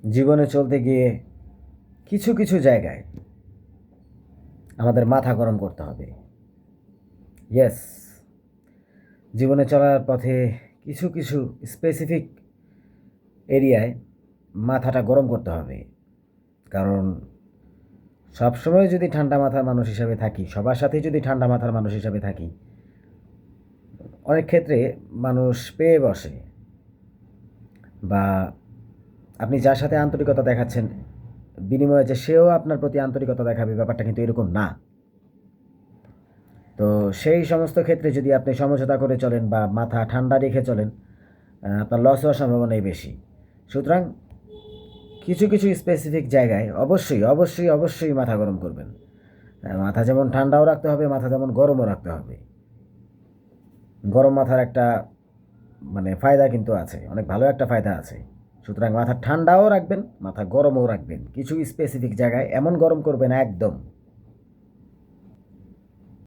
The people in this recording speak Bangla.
জীবনে চলতে গিয়ে কিছু কিছু জায়গায় আমাদের মাথা গরম করতে হবে। ইয়েস, জীবনে চলার পথে কিছু কিছু স্পেসিফিক এরিয়ায় মাথাটা গরম করতে হবে। কারণ সবসময় যদি ঠান্ডা মাথার মানুষ হিসাবে থাকি, সবার সাথেই যদি ঠান্ডা মাথার মানুষ হিসাবে থাকি, অনেক ক্ষেত্রে মানুষ পেয়ে বসে, বা আপনি যার সাথে আন্তরিকতা দেখাচ্ছেন বিনিময়ে যে সেও আপনার প্রতি আন্তরিকতা দেখাবে, ব্যাপারটা কিন্তু এরকম না। তো সেই সমস্ত ক্ষেত্রে যদি আপনি সমঝোতা করে চলেন বা মাথা ঠান্ডা রেখে চলেন, আপনার লস হওয়ার সম্ভাবনাই বেশি। সুতরাং কিছু কিছু স্পেসিফিক জায়গায় অবশ্যই অবশ্যই অবশ্যই মাথা গরম করবেন। মাথা যেমন ঠান্ডাও রাখতে হবে, মাথা যেমন গরমও রাখতে হবে। গরম মাথার একটা ফায়দা কিন্তু আছে, অনেক ভালো একটা ফায়দা আছে। সুতরাং মাথা ঠান্ডাও রাখবেন, মাথা গরমও রাখবেন। কিছু স্পেসিফিক জায়গায় এমন গরম করবেন একদম